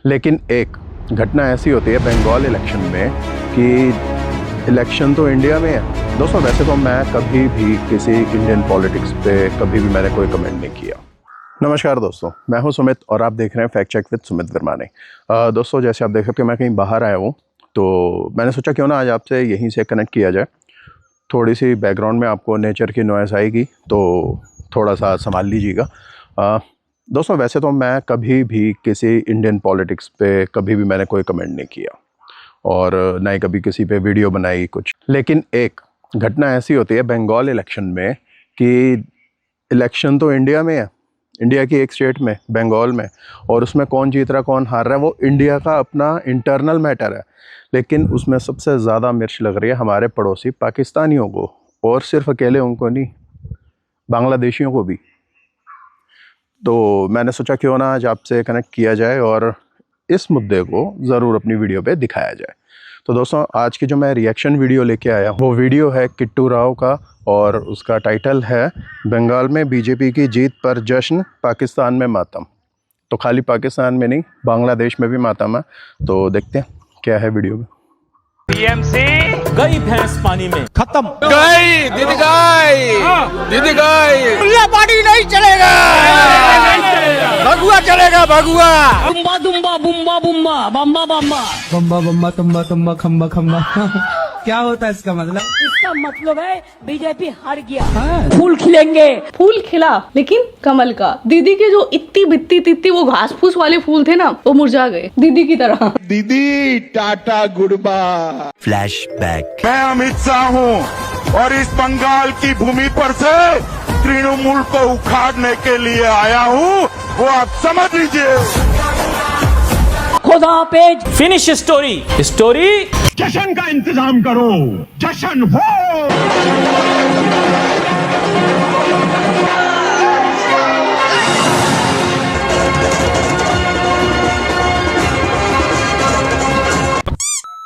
लेकिन एक घटना ऐसी होती है बंगाल इलेक्शन में कि इलेक्शन तो इंडिया में है। दोस्तों वैसे तो मैं कभी भी किसी इंडियन पॉलिटिक्स पे कभी भी मैंने कोई कमेंट नहीं किया। नमस्कार दोस्तों, मैं हूं सुमित और आप देख रहे हैं फैक्ट चेक विद सुमित वर्माने। दोस्तों जैसे आप देख सकते हैं मैं कहीं बाहर आया हूँ, तो मैंने सोचा क्यों ना आज आपसे यहीं से कनेक्ट किया जाए। थोड़ी सी बैकग्राउंड में आपको नेचर की नॉइज़ आएगी तो थोड़ा सा संभाल लीजिएगा। दोस्तों वैसे तो मैं कभी भी किसी इंडियन पॉलिटिक्स पे कभी भी मैंने कोई कमेंट नहीं किया और ना ही कभी किसी पे वीडियो बनाई कुछ। लेकिन एक घटना ऐसी होती है बंगाल इलेक्शन में कि इलेक्शन तो इंडिया में है, इंडिया की एक स्टेट में बंगाल में, और उसमें कौन जीत रहा कौन हार रहा है वो इंडिया का अपना इंटरनल मैटर है। लेकिन उसमें सबसे ज़्यादा मिर्च लग रही है हमारे पड़ोसी पाकिस्तानियों को, और सिर्फ अकेले उनको नहीं, बांग्लादेशियों को भी। तो मैंने सोचा क्यों ना आज आपसे कनेक्ट किया जाए और इस मुद्दे को ज़रूर अपनी वीडियो पे दिखाया जाए। तो दोस्तों आज की जो मैं रिएक्शन वीडियो लेके आया वो वीडियो है किट्टू राव का, और उसका टाइटल है बंगाल में बीजेपी की जीत पर जश्न, पाकिस्तान में मातम। तो खाली पाकिस्तान में नहीं, बांग्लादेश में भी मातम है। तो देखते हैं क्या है वीडियो में। टीएमसी गई भैंस पानी में खत्म, गई दीदी गई खुला पानी नहीं चलेगा, भगुआ चलेगा, भगुआ दुम्बा दुम्बा बुम्बा बुम्बा बम्बा बम्बा बम्बा बम्बा तुम्बा तुम्बा खम्बा खम्बा क्या होता है इसका मतलब? इसका मतलब है बीजेपी हार गया। फूल खिलेंगे, फूल खिला लेकिन कमल का। दीदी के जो इत्ती बित्ती तित्ती वो घास फूस वाले फूल थे ना, वो मुरझा गए दीदी की तरह। दीदी टाटा गुड बाय। फ्लैशबैक। मैं अमित शाह हूँ और इस बंगाल की भूमि पर से तृणमूल को उखाड़ने के लिए आया हूँ, वो आप समझ लीजिए। खुदा पेज फिनिश स्टोरी जश्न का इंतजाम करो, जश्न हो।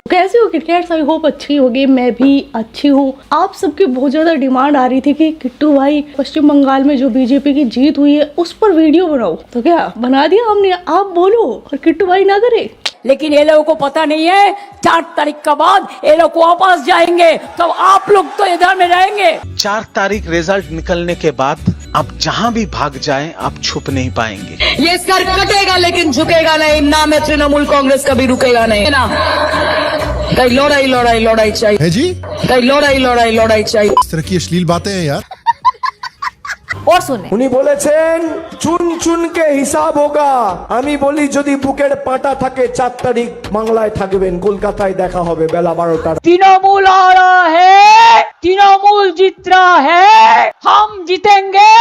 कैसे हो क्रिकेट? आई होप अच्छी होगी, मैं भी अच्छी हूँ। आप सबकी बहुत ज्यादा डिमांड आ रही थी कि किट्टू भाई पश्चिम बंगाल में जो बीजेपी की जीत हुई है उस पर वीडियो बनाओ। तो क्या बना दिया हमने, आप बोलो और किट्टू भाई ना करे। लेकिन ये लोगों को पता नहीं है 4 तारीख के बाद ये लोग वापस जाएंगे, तो आप लोग तो इधर में रहेंगे। 4 तारीख रिजल्ट निकलने के बाद आप जहां भी भाग जाएं आप छुप नहीं पाएंगे। ये सर कटेगा लेकिन झुकेगा नहीं। नाम है तृणमूल कांग्रेस, कभी रुकेगा नहीं ना। कहीं लड़ाई चाहिए है जी, कहीं लड़ाई चाहिए। इस तरह की अश्लील बातें हैं यार। और सुने উনি বলেছেন চুন চুনকে হিসাব হোগা। আমি বলি যদি বুকের পাটা থাকে 4 তারিখ বাংলায় থাকবেন, কলকাতায় দেখা হবে বেলা 12টা। तृणमूल आ रहा है, तृणमूल जीत रहा है, हम जीतेंगे,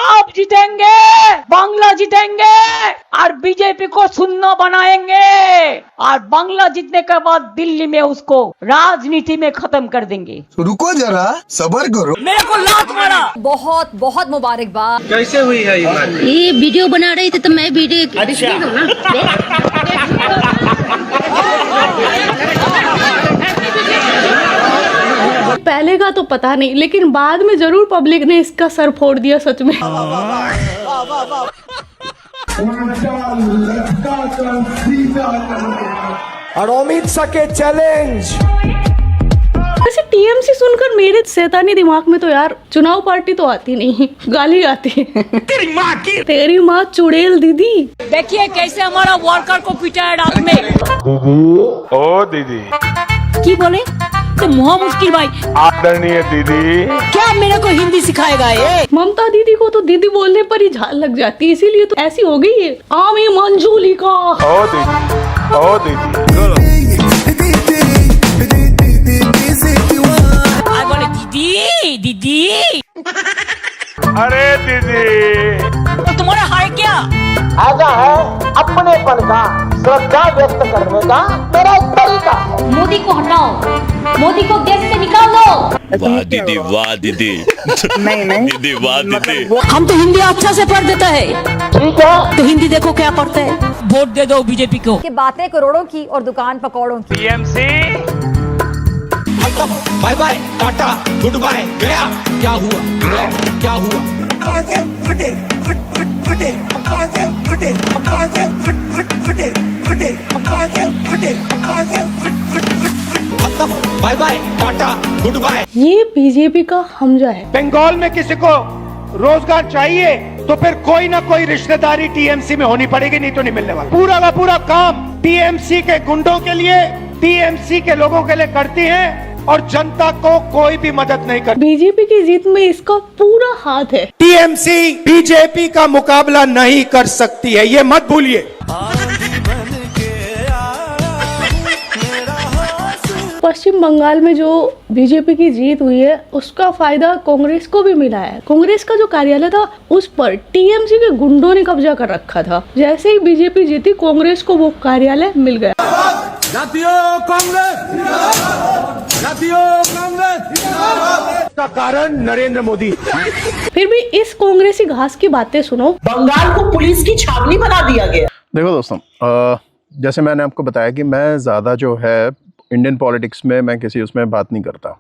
आप जीतेंगे, बांग्ला जीतेंगे और बीजेपी को सुन्ना बनाएंगे, और बांग्ला जीतने के बाद दिल्ली में उसको राजनीति में खत्म कर देंगे। रुको जरा, सब्र करो। मेरे को लात मारा। बहुत बहुत मुबारकबाद। कैसे हुई है ये बात? ये वीडियो बना रही थी तो मैं वीडियो पहले का तो पता नहीं, लेकिन बाद में जरूर पब्लिक ने इसका सर फोड़ दिया सच में। और अमित शाह के चैलेंज। वैसे टीएमसी सुनकर मेरे शैतानी दिमाग में तो यार चुनाव पार्टी तो आती नहीं, गाली आती है। तेरी माँ चुड़ैल दीदी। देखिए कैसे हमारा वर्कर को पिटा है रात में। ओ दीदी की बोले तो मुहा मुश्किल भाई। आदरणीय दीदी, क्या मेरे को हिंदी सिखाएगा ये? ममता दीदी को तो दीदी बोलने पर ही झाल लग जाती है, इसीलिए तो ऐसी हो गई है। आमी मंजूली का। ओ दीदी आई बोले दीदी दीदी। अरे दीदी तो तुम्हारा हाय क्या? आजा है अपनेपन का, श्रद्धा व्यक्त करने का मेरा एक तरीका है। मोदी को हटाओ, मोदी को देश से निकालो। वाह दीदी, वाह दीदी। नहीं दीदी वाह दीदी। हम तो हिंदी अच्छा से पढ़ देता है। ठीक है, तो हिंदी देखो क्या पढ़ते हैं। वोट दे दो बीजेपी को। की बातें करोड़ों की और दुकान पकौड़ों की। TMC bye bye tata good bye गया। क्या हुआ फटे bye bye tata good bye. ये बीजेपी का हमजा है। बंगाल में किसी को रोजगार चाहिए तो फिर कोई ना कोई रिश्तेदारी टीएमसी में होनी पड़ेगी, नहीं तो नहीं मिलने वाला। पूरा का पूरा काम टीएमसी के गुंडों के लिए, टीएमसी के लोगों के लिए करती हैं और जनता को कोई भी मदद नहीं करती। बीजेपी की जीत में इसका पूरा हाथ है। टीएमसी बीजेपी का मुकाबला नहीं कर सकती है, ये मत भूलिए। पश्चिम बंगाल में जो बीजेपी की जीत हुई है उसका फायदा कांग्रेस को भी मिला है। कांग्रेस का जो कार्यालय था उस पर टीएमसी के गुंडों ने कब्जा कर रखा था। जैसे ही बीजेपी जीती कांग्रेस को वो कार्यालय मिल गया। का कारण नरेंद्र मोदी। फिर भी इस कांग्रेसी घास की बातें सुनो। बंगाल को पुलिस की छावनी बना दिया गया। देखो दोस्तों, जैसे मैंने आपको बताया कि मैं ज़्यादा जो है इंडियन पॉलिटिक्स में मैं किसी उसमें बात नहीं करता,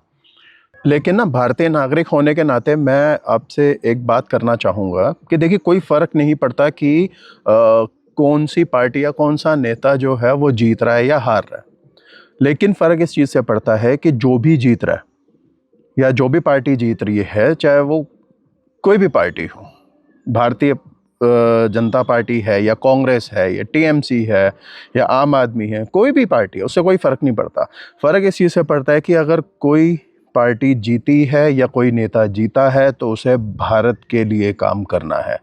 लेकिन ना भारतीय नागरिक होने के नाते मैं आपसे एक बात करना चाहूँगा कि देखिए कोई फ़र्क नहीं पड़ता कि कौन सी पार्टी या कौन सा नेता जो है वो जीत रहा है या हार रहा है, लेकिन फ़र्क इस चीज़ से पड़ता है कि जो भी जीत रहा है या जो भी पार्टी जीत रही है, चाहे वो कोई भी पार्टी हो, भारतीय जनता पार्टी है या कांग्रेस है या टीएमसी है या आम आदमी है, कोई भी पार्टी है, उससे कोई फ़र्क नहीं पड़ता। फ़र्क इस चीज़ से पड़ता है कि अगर कोई पार्टी जीती है या कोई नेता जीता है तो उसे भारत के लिए काम करना है।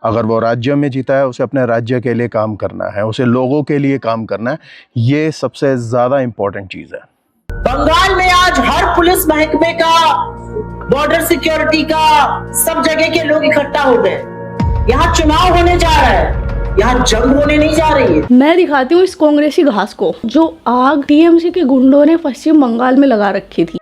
अगर वो राज्य में जीता है उसे अपने राज्य के लिए काम करना है, उसे लोगों के लिए काम करना है। ये सबसे ज़्यादा इम्पोर्टेंट चीज़ है। बंगाल में आज हर पुलिस महकमे का, बॉर्डर सिक्योरिटी का, सब जगह के लोग इकट्ठा हो गए। यहाँ चुनाव होने जा रहा है, यहाँ जंग होने नहीं जा रही है। मैं दिखाती हूँ इस कांग्रेसी घास को जो आग टीएमसी के गुंडों ने पश्चिम बंगाल में लगा रखी थी।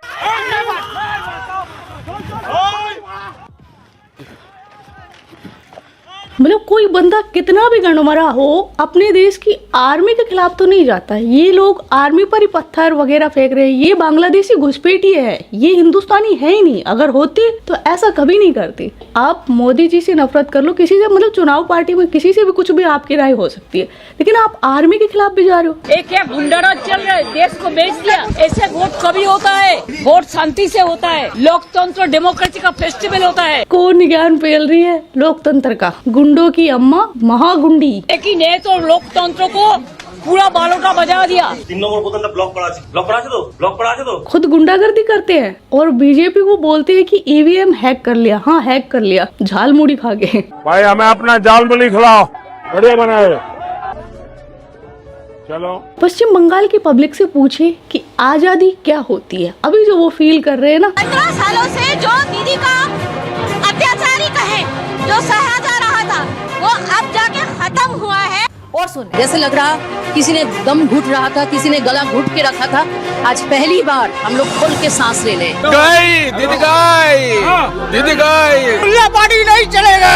मतलब कोई बंदा कितना भी गंडमरा हो अपने देश की आर्मी के खिलाफ तो नहीं जाता। ये लोग आर्मी पर ही पत्थर वगैरह फेंक रहे हैं। ये बांग्लादेशी घुसपैठी है, ये हिंदुस्तानी है ही नहीं। अगर होती तो ऐसा कभी नहीं करती। आप मोदी जी से नफरत कर लो, किसी से, मतलब चुनाव पार्टी में किसी से भी कुछ भी आपकी राय हो सकती है, लेकिन आप आर्मी के खिलाफ भी जा रहे हो। एक क्या गुंडाराज चल रहा है, देश को बेच दिया। ऐसे वोट कभी होता है? वोट शांति से होता है, लोकतंत्र डेमोक्रेसी का फेस्टिवल होता है। कौन ज्ञान फैल रही है लोकतंत्र का? गुंडों की अम्मा महागुंडी। लेकिन ये तो लोकतंत्र को पूरा बालोटा बजा दिया। 3 নম্বর বোতামটা ব্লক করা আছে তো खुद गुंडागर्दी करते हैं और बीजेपी को बोलते हैं कि ईवीएम हैक कर लिया। हाँ, हैक कर लिया, झालमुड़ी खा के। भाई हमें अपना जाल मुली खिलाओ, बढ़िया बनाए। चलो पश्चिम बंगाल की पब्लिक से पूछे कि आजादी क्या होती है। अभी जो वो फील कर रहे हैं ना, 15 सालों से जो दीदी का अत्याचारी कहे जो सहा जा रहा था वो अब जाके खत्म हुआ है। और सुन, जैसे लग रहा किसी ने दम घुट रहा था, किसी ने गला घुट के रखा था। आज पहली बार हम लोग खोल के सांस ले लें। दीदी पार्टी नहीं चलेगा,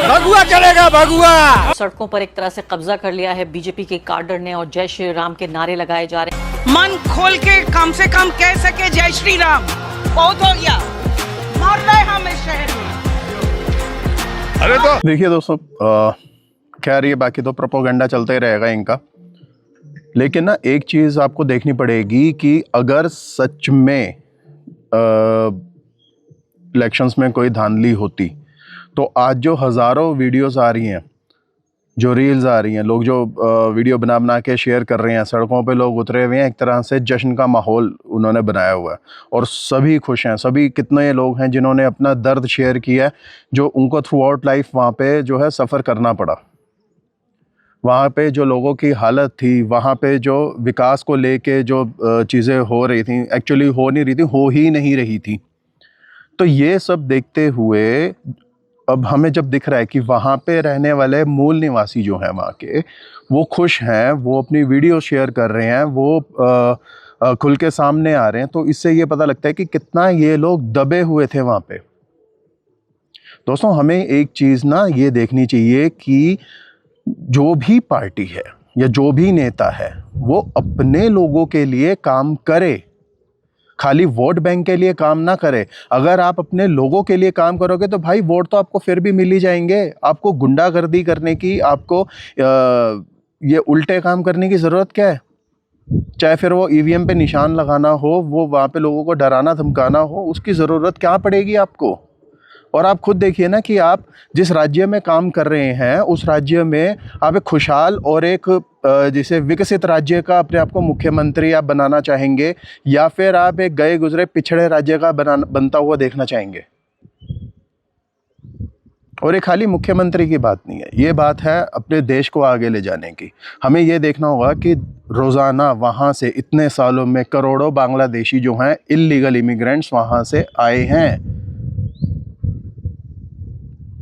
भगुआ चलेगा, भगुआ। सड़कों पर एक तरह से कब्जा कर लिया है बीजेपी के काडर ने और जय श्री राम के नारे लगाए जा रहे हैं। मन खोल के कम से कम कह सके जय श्री राम, बहुत हो गया। मार रहे हमें शहर में। अरे तो देखिए दोस्तों, खैर ये बाकी तो प्रोपोगंडा चलता ही रहेगा इनका, लेकिन ना एक चीज़ आपको देखनी पड़ेगी कि अगर सच में इलेक्शंस में कोई धांधली होती तो आज जो हज़ारों वीडियोस आ रही हैं, जो रील्स आ रही हैं, लोग जो वीडियो बना बना के शेयर कर रहे हैं, सड़कों पे लोग उतरे हुए हैं, एक तरह से जश्न का माहौल उन्होंने बनाया हुआ है और सभी खुश हैं। सभी कितने लोग हैं जिन्होंने अपना दर्द शेयर किया है, जो उनको थ्रू आउट लाइफ वहाँ पे जो है सफ़र करना पड़ा। वहाँ पे जो लोगों की हालत थी, वहाँ पे जो विकास को लेके जो चीज़ें हो रही थी, एक्चुअली हो नहीं रही थी, हो ही नहीं रही थी। तो ये सब देखते हुए अब हमें जब दिख रहा है कि वहाँ पे रहने वाले मूल निवासी जो हैं वहाँ के, वो खुश हैं, वो अपनी वीडियो शेयर कर रहे हैं, वो खुल के सामने आ रहे हैं, तो इससे ये पता लगता है कि कितना ये लोग दबे हुए थे वहाँ पे। दोस्तों, हमें एक चीज़ ना ये देखनी चाहिए कि जो भी पार्टी है या जो भी नेता है वो अपने लोगों के लिए काम करे, खाली वोट बैंक के लिए काम ना करे। अगर आप अपने लोगों के लिए काम करोगे तो भाई वोट तो आपको फिर भी मिल ही जाएंगे। आपको गुंडागर्दी करने की, आपको ये उल्टे काम करने की ज़रूरत क्या है? चाहे फिर वो ईवीएम पे निशान लगाना हो, वो वहाँ पे लोगों को डराना धमकाना हो, उसकी ज़रूरत क्या पड़ेगी आपको? और आप खुद देखिए ना कि आप जिस राज्य में काम कर रहे हैं उस राज्य में आप एक खुशहाल और एक जिसे विकसित राज्य का अपने आप को मुख्यमंत्री आप बनाना चाहेंगे, या फिर आप एक गए गुजरे पिछड़े राज्य का बनता हुआ देखना चाहेंगे? और ये खाली मुख्यमंत्री की बात नहीं है, ये बात है अपने देश को आगे ले जाने की। हमें ये देखना होगा कि रोज़ाना वहाँ से इतने सालों में करोड़ों बांग्लादेशी जो हैं इल्लीगल इमिग्रेंट्स वहाँ से आए हैं,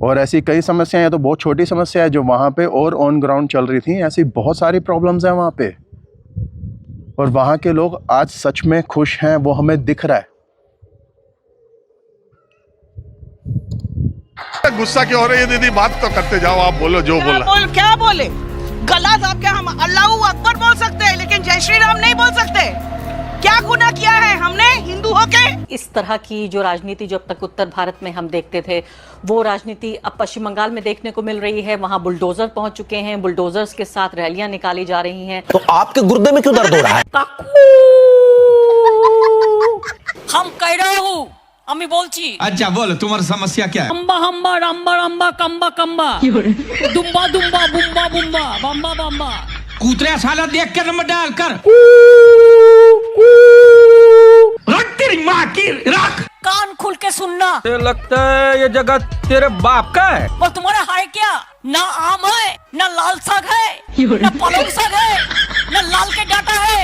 और ऐसी कई समस्याएं हैं, तो बहुत छोटी समस्या है जो वहाँ पे और ऑन ग्राउंड चल रही थी, ऐसी बहुत सारी प्रॉब्लम्स हैं वहाँ पे, और वहाँ के लोग आज सच में खुश हैं, वो हमें दिख रहा है। गुस्सा क्यों हो रही है दीदी? बात तो करते जाओ, आप बोलो जो बोला। क्या बोले? गला साहब क्या हम अल्लाह अकबर बोल सकते हैं लेकिन जय श्री राम नहीं बोल सकते? क्या गुनाह किया है हमने हिंदू होके? इस तरह की जो राजनीति जो अब तक उत्तर भारत में हम देखते थे, वो राजनीति अब पश्चिम बंगाल में देखने को मिल रही है। वहाँ बुलडोजर पहुंच चुके हैं, बुलडोजर्स के साथ रैलियां निकाली जा रही हैं। तो आपके गुर्दे में क्यों दर्द हो रहा है? हम कह रहे हूँ, আমি বলছি। अच्छा बोलो, तुम्हारी समस्या क्या है? हम्बा हम्बा रम्बा रम्बा कम्बा कम्बा दुम्बा दुम्बा बुम्बा बुम्बा बम्बा बम्बा कूतरे साला देख कर नंबर डाल कर रख तेरी माँ की रख। कान खुल के सुनना। लगता है ये जगह तेरे बाप का है। और तुम्हारा है क्या? ना आम है, ना लाल साग है, ना पलंग साग है, ना लाल के डाटा है,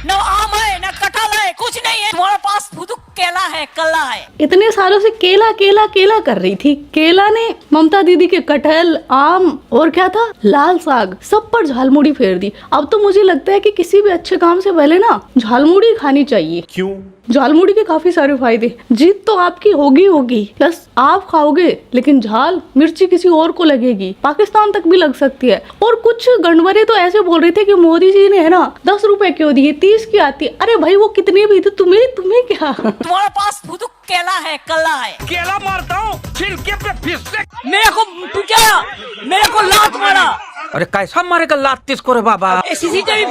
ना आम है, ना कटहल है, कुछ नहीं है। तुम्हारे पास फुदुक केला है, कला है। इतने सालों से केला केला केला कर रही थी। केला ने ममता दीदी के कटहल, आम और क्या था, लाल साग, सब पर झालमुड़ी फेर दी। अब तो मुझे लगता है कि किसी भी अच्छे काम से पहले ना झालमुड़ी खानी चाहिए। क्यों? झालमुड़ी के काफी सारे फायदे। जीत तो आपकी होगी होगी, प्लस आप खाओगे, लेकिन झाल मिर्ची किसी और को लगेगी, पाकिस्तान तक भी लग सकती है। और कुछ गंडवरे तो ऐसे बोल रहे थे कि मोदी जी ने है ना 10 रुपए क्यों दिए, 30 की आती। अरे भाई वो कितने भी थे, तुम्हें क्या? तुम्हारे पास फुदुक केला है, कला है। केला मारता हूँ छिलके पे फिसले। मेरे को पूछा, मेरे को लात मारा। अरे कैसा मारेगा लात किसको रे बाबा? सीसीटीवी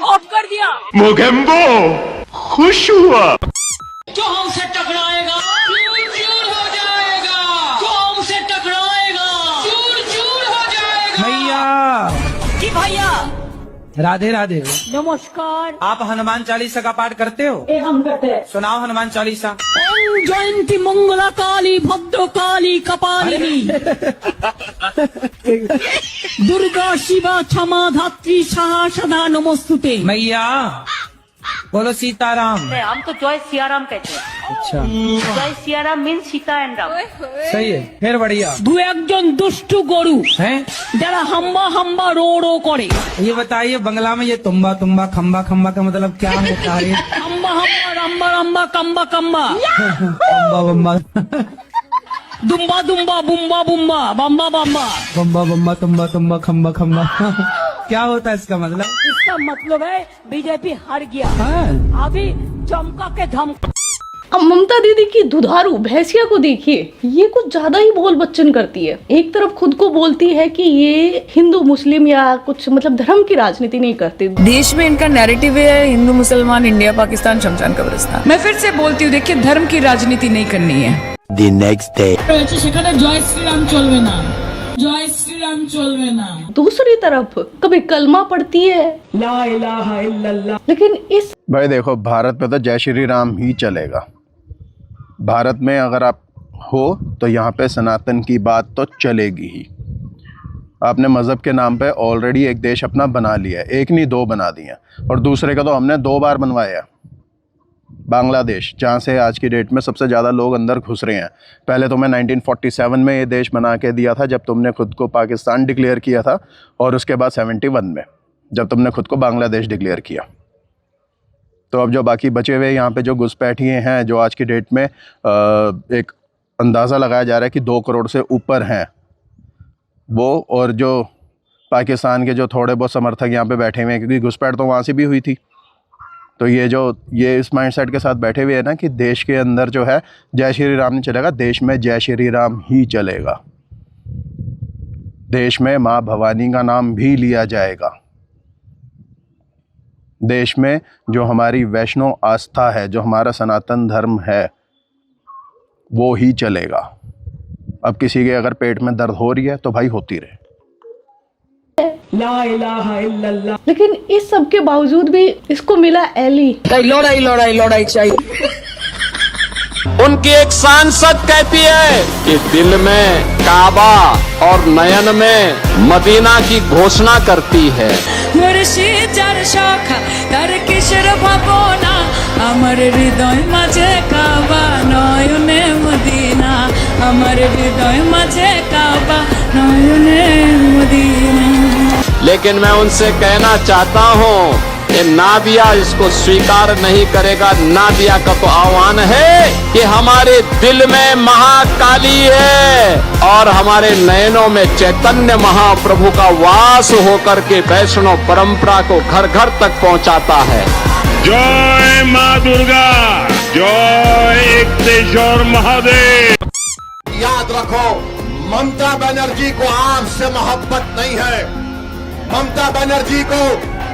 ऑफ कर दिया। मोगेम्बो खुश हुआ। जो हमसे टकराएगा चूर चूर हो जाएगा, जो हमसे टकराएगा चूर चूर हो जाएगा। भैया जी भैया, राधे राधे। नमस्कार। आप हनुमान चालीसा का पाठ करते हो? हम करते हैं। सुनाओ हनुमान चालीसा। ओम जयंती मंगला काली भद्र काली कपालिनी दुर्गा शिवा क्षमा धात्री स्वाहा सदा नमोस्तुते। मैया बोलो सीताराम। हम तो जय सियाराम कहते हैं। अच्छा, जय सियाराम मीन्स सीता एंड राम। सही है, फिर बढ़िया। दो एकजन दुष्ट गरु हैं जरा हम्बा हम्बा रो रो करे। ये बताइए बंगला में ये तुम्बा तुम्बा खम्बा खम्बा का मतलब क्या होता है? हम्बा हम्बा रम्बा रम्बा कम्बा कम्बा बम्बा बम्बा दुम्बा दुम्बा बुम्बा बुम्बा बम्बा बम्बा बम्बा बम्बा तुम्बा तुम्बा खम्बा खम्बा क्या होता है इसका मतलब? इसका मतलब है बीजेपी हार गया। हाँ। अभी चमका के धमका। अब ममता दीदी की दुधारू भैंसिया को देखिए, ये कुछ ज्यादा ही बोल बच्चन करती है। एक तरफ खुद को बोलती है कि ये हिंदू मुस्लिम या कुछ मतलब धर्म की राजनीति नहीं करती। देश में इनका नैरेटिव है हिंदू मुसलमान, इंडिया पाकिस्तान, शमशान कब्रिस्तान। मैं फिर से बोलती हूँ, देखिए धर्म की राजनीति नहीं करनी है। The next day. সেখানে জয় শ্রীরাম চলবে না, জয় শ্রীরাম চলবে না। दूसरी तरफ कभी कलमा पढ़ती है, ला इलाहा इल्लल्लाह, लेकिन इस भाई देखो, भारत में तो जय श्री राम ही चलेगा। भारत में अगर आप हो तो यहाँ पे सनातन की बात तो चलेगी ही। आपने मज़हब के नाम पे ऑलरेडी एक देश अपना बना लिया है, एक नहीं 2 बना दिए, और दूसरे का तो हमने 2 बार बनवाया। बांग्लादेश, जहाँ से आज की डेट में सबसे ज़्यादा लोग अंदर घुस रहे हैं। पहले तो मैं 1947 में ये देश बना के दिया था जब तुमने खुद को पाकिस्तान डिक्लेयर किया था, और उसके बाद 71 में जब तुमने खुद को बांग्लादेश डिक्लेयर किया। तो अब जो बाकी बचे हुए यहाँ पे जो घुसपैठिए हैं, जो आज की डेट में एक अंदाज़ा लगाया जा रहा है कि 2 करोड़ से ऊपर हैं वो, और जो पाकिस्तान के जो थोड़े बहुत समर्थक यहाँ पे बैठे हुए हैं, क्योंकि घुसपैठ तो वहाँ से भी हुई थी। तो ये इस माइंडसेट के साथ बैठे हुए हैं ना कि देश के अंदर जो है जय श्री राम नहीं चलेगा, देश में जय श्री राम ही चलेगा। देश में माँ भवानी का नाम भी लिया जाएगा। देश में जो हमारी वैष्णव आस्था है, जो हमारा सनातन धर्म है, वो ही चलेगा। अब किसी के अगर पेट में दर्द हो रही है तो भाई होती रहे। ला इलाहा इल्लल्लाह। लेकिन इस सब के बावजूद भी इसको मिला एली। लड़ाई चाहिए। उनकी एक सांसद कहती है कि दिल में काबा और नयन में मदीना की घोषणा करती है। मुर्शिदार शाखा तार किशोर भावना আমার হৃদয় মাঝে কাবা নয়নে মদিনা আমার হৃদয় মাঝে কাবা নয়নে মদিনা। लेकिन मैं उनसे कहना चाहता हूँ कि नादिया इसको स्वीकार नहीं करेगा। नादिया का तो आह्वान है कि हमारे दिल में महाकाली है और हमारे नयनों में चैतन्य महाप्रभु का वास होकर के वैष्णव परंपरा को घर घर तक पहुंचाता है। जय माँ दुर्गा, जय एकतेश्वर महादेव। याद रखो, ममता बनर्जी को आपसे मोहब्बत नहीं है। ममता बनर्जी को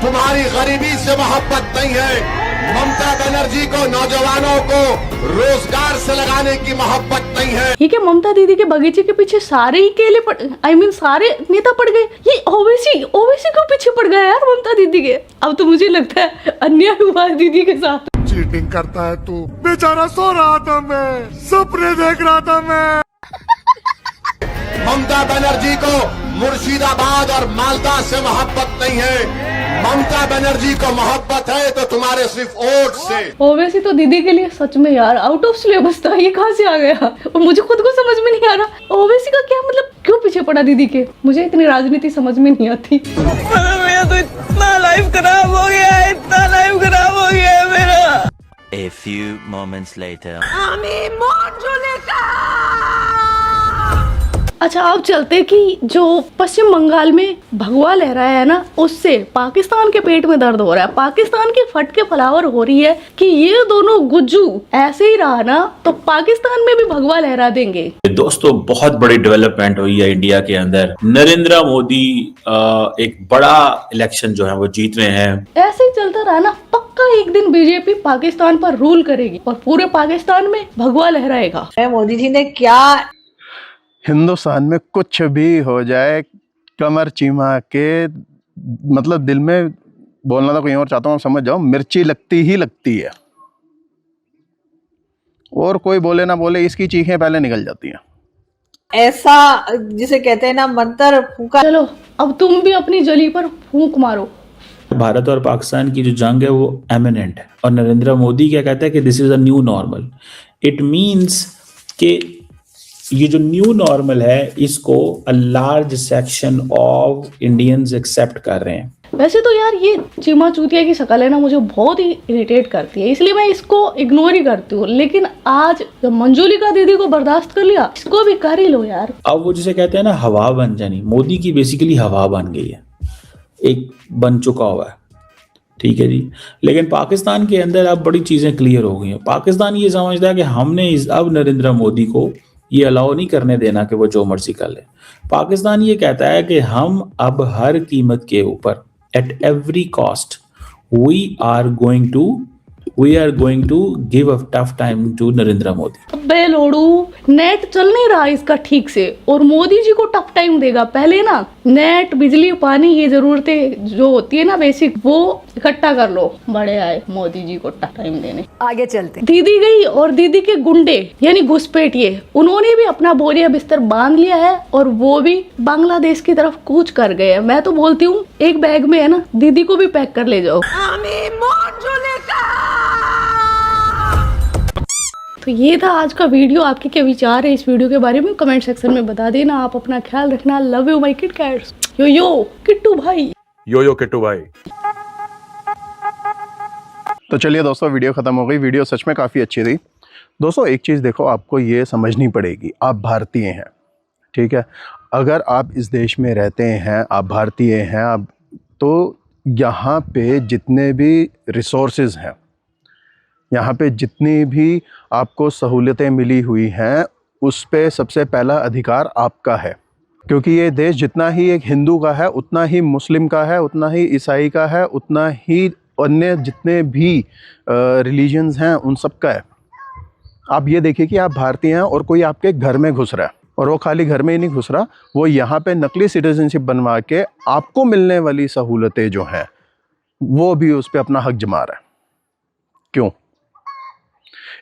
तुम्हारी गरीबी से मोहब्बत नहीं है। ममता बनर्जी को नौजवानों को रोजगार से लगाने की मोहब्बत नहीं है। ये क्या ममता दीदी के बगीचे के पीछे सारे ही केले सारे नेता पड़ गए? ये ओवैसी को पीछे पड़ गया यार ममता दीदी के। अब तो मुझे लगता है अन्याय हुआ है दीदी के साथ। चीटिंग करता है तू। बेचारा सो रहा था, मैं सपने देख रहा था मैं। ममता बनर्जी को मुर्शिदाबाद और मालदा से मोहब्बत नहीं है। ममता बनर्जी को मोहब्बत है तो तुम्हारे सिर्फ वोट से। ओवैसी तो दीदी के लिए सच में यार आउट ऑफ सिलेबस था। ये कहाँ से आ गया और मुझे खुद को समझ में नहीं आ रहा ओवैसी का क्या मतलब, क्यों पीछे पड़ा दीदी के। मुझे इतनी राजनीति समझ में नहीं आती। मेरा तो इतना लाइफ खराब हो गया है, इतना लाइफ खराब हो गया है मेरा। A few moments later. अच्छा अब चलते कि जो पश्चिम बंगाल में भगवा लहराया है ना, उससे पाकिस्तान के पेट में दर्द हो रहा है। पाकिस्तान की फटके फलावर हो रही है कि ये दोनों गुज्जू ऐसे ही रहा ना तो पाकिस्तान में भी भगवा लहरा देंगे। दोस्तों बहुत बड़ी डेवलपमेंट हुई है इंडिया के अंदर। नरेंद्र मोदी एक बड़ा इलेक्शन जो है वो जीत रहे हैं। ऐसे ही चलता रहा ना, पक्का एक दिन बीजेपी पाकिस्तान पर रूल करेगी और पूरे पाकिस्तान में भगवा लहराएगा। मोदी जी ने क्या हिंदुस्तान में कुछ भी हो जाए, कमर चीमा के मतलब दिल में बोलना तो कहीं और चाहता हूँ, समझ जाओ, मिर्ची लगती ही लगती है। और कोई बोले ना बोले, इसकी चीखें पहले निकल जाती हैं। ऐसा जिसे कहते हैं ना मंत्र फूका। चलो अब तुम भी अपनी जली पर फूंक मारो। भारत और पाकिस्तान की जो जंग है वो एमिनेंट है और नरेंद्र मोदी क्या कहता है कि this is a new normal. It means कि ये जो न्यू नॉर्मल है इसको a large section of Indians accept कर रहे हैं। वैसे तो यार ये चीमा चूतिया की शक्ल है ना, मुझे बहुत ही इरिटेट करती है, इसलिए मैं इसको इग्नोर ही करती हूँ। लेकिन आज जब मंजुलिका दीदी को बर्दाश्त कर लिया, इसको भी कर ही लो यार। अब वो जिसे कहते हैं ना हवा बन जानी, मोदी की बेसिकली हवा बन गई है, एक बन चुका हुआ है, ठीक है जी। लेकिन पाकिस्तान के अंदर अब बड़ी चीजें क्लियर हो गई हैं। पाकिस्तान ये समझता है कि हमने अब नरेंद्र मोदी को ये अलाउ नहीं करने देना कि वो जो मर्जी कर ले। पाकिस्तान ये कहता है कि हम अब हर कीमत के ऊपर at every cost we are going to give a tough time to Narendra Modi. बे लोड़ू, नेट चल नहीं रहा इसका ठीक से और मोदी जी को टफ टाइम देगा। पहले ना नेट, बिजली, पानी, ये जरूरतें जो होती है ना बेसिक, वो इकट्ठा कर लो। बड़े आए मोदी जी को टफ टाइम देने। आगे चलते। दीदी गई और दीदी के गुंडे यानी घुसपैठिए, उन्होंने भी अपना बोरिया बिस्तर बांध लिया है और वो भी बांग्लादेश की तरफ कूच कर गए हैं। मैं तो बोलती हूँ एक बैग में है ना, दीदी को भी पैक कर ले जाओ। तो ये था आज का वीडियो। आपके क्या विचार है इस वीडियो के बारे में कमेंट सेक्शन में बता देना। आप अपना ख्याल रखना। Love you my kit cats. Yo Kittu भाई। यो किट्टू भाई। तो चलिए दोस्तों, वीडियो ख़त्म हो गई। वीडियो सच में काफ़ी अच्छी थी। दोस्तों एक चीज़ देखो, आपको ये समझनी पड़ेगी, आप भारतीय हैं, ठीक है। अगर आप इस देश में रहते हैं, आप भारतीय हैं, आप तो यहाँ पे जितने भी रिसोर्सेज हैं, यहाँ पे जितनी भी आपको सहूलियतें मिली हुई हैं, उस पे सबसे पहला अधिकार आपका है। क्योंकि ये देश जितना ही एक हिंदू का है, उतना ही मुस्लिम का है, उतना ही ईसाई का है, उतना ही अन्य जितने भी रिलीजन्स हैं उन सब का है। आप ये देखिए कि आप भारतीय हैं और कोई आपके घर में घुस रहा है, और वो खाली घर में ही नहीं घुस रहा, वो यहाँ पे नकली सिटीजनशिप बनवा के आपको मिलने वाली सहूलतें जो हैं वो भी उस पर अपना हक जमा रहा है। क्यों?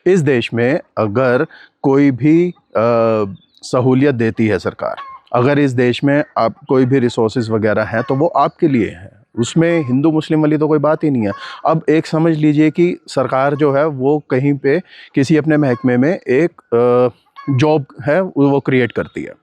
इस देश में अगर कोई भी सहूलियत देती है सरकार, अगर इस देश में आप कोई भी रिसोर्सेज वगैरह हैं तो वो आपके लिए है, उसमें हिंदू मुस्लिम वाली तो कोई बात ही नहीं है। अब एक समझ लीजिए कि सरकार जो है वो कहीं पे किसी अपने महकमे में एक जॉब है वो क्रिएट करती है।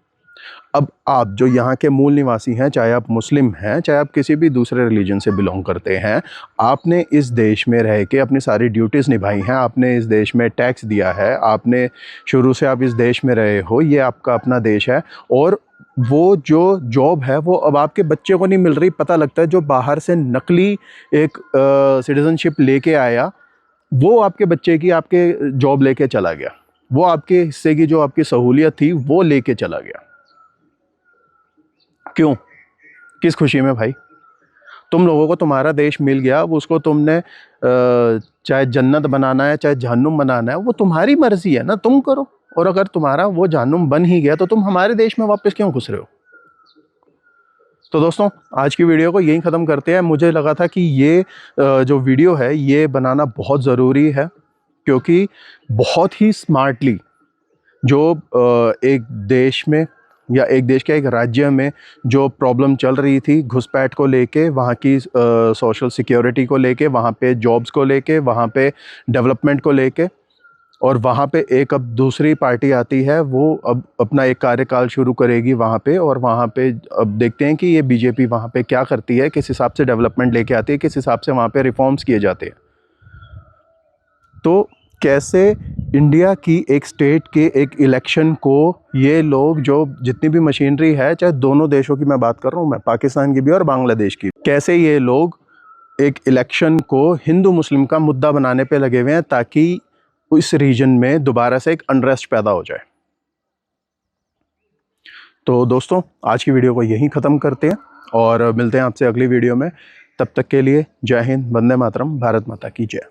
अब आप जो यहाँ के मूल निवासी हैं, चाहे आप मुस्लिम हैं, चाहे आप किसी भी दूसरे रिलीजन से बिलोंग करते हैं, आपने इस देश में रह के अपनी सारी ड्यूटीज़ निभाई हैं, आपने इस देश में टैक्स दिया है, आपने शुरू से आप इस देश में रहे हो, ये आपका अपना देश है, और वो जो जॉब है वो अब आपके बच्चे को नहीं मिल रही। पता लगता है जो बाहर से नकली एक सिटीजनशिप लेके आया वो आपके बच्चे की आपके जॉब लेके चला गया, वो आपके हिस्से की जो आपकी सहूलियत थी वो लेके चला गया। क्यों? किस खुशी में भाई? तुम लोगों को तुम्हारा देश मिल गया, अब उसको तुमने चाहे जन्नत बनाना है चाहे जहन्नुम बनाना है, वो तुम्हारी मर्जी है ना, तुम करो। और अगर तुम्हारा वो जहन्नुम बन ही गया तो तुम हमारे देश में वापस क्यों घुस रहे हो? तो दोस्तों, आज की वीडियो को यहीं ख़त्म करते हैं। मुझे लगा था कि ये जो वीडियो है ये बनाना बहुत ज़रूरी है, क्योंकि बहुत ही स्मार्टली जो एक देश में या एक देश के एक राज्य में जो प्रॉब्लम चल रही थी घुसपैठ को लेके, वहाँ की सोशल सिक्योरिटी को लेके, वहाँ पे जॉब्स को लेके, वहाँ पे डेवलपमेंट को लेके, और वहाँ पे एक अब दूसरी पार्टी आती है, वो अब अपना एक कार्यकाल शुरू करेगी वहाँ पे, और वहाँ पे अब देखते हैं कि ये बीजेपी वहाँ पे क्या करती है, किस हिसाब से डेवलपमेंट लेके आती है, किस हिसाब से वहाँ पे रिफॉर्म्स किए जाते हैं। तो कैसे इंडिया की एक स्टेट के एक इलेक्शन को ये लोग, जो जितनी भी मशीनरी है, चाहे दोनों देशों की मैं बात कर रहा हूँ, मैं पाकिस्तान की भी और बांग्लादेश की, कैसे ये लोग एक इलेक्शन को हिंदू मुस्लिम का मुद्दा बनाने पे लगे हुए हैं ताकि इस रीजन में दोबारा से एक अनरेस्ट पैदा हो जाए। तो दोस्तों, आज की वीडियो को यहीं ख़त्म करते हैं और मिलते हैं आपसे अगली वीडियो में। तब तक के लिए जय हिंद, वंदे मातरम, भारत माता की जय।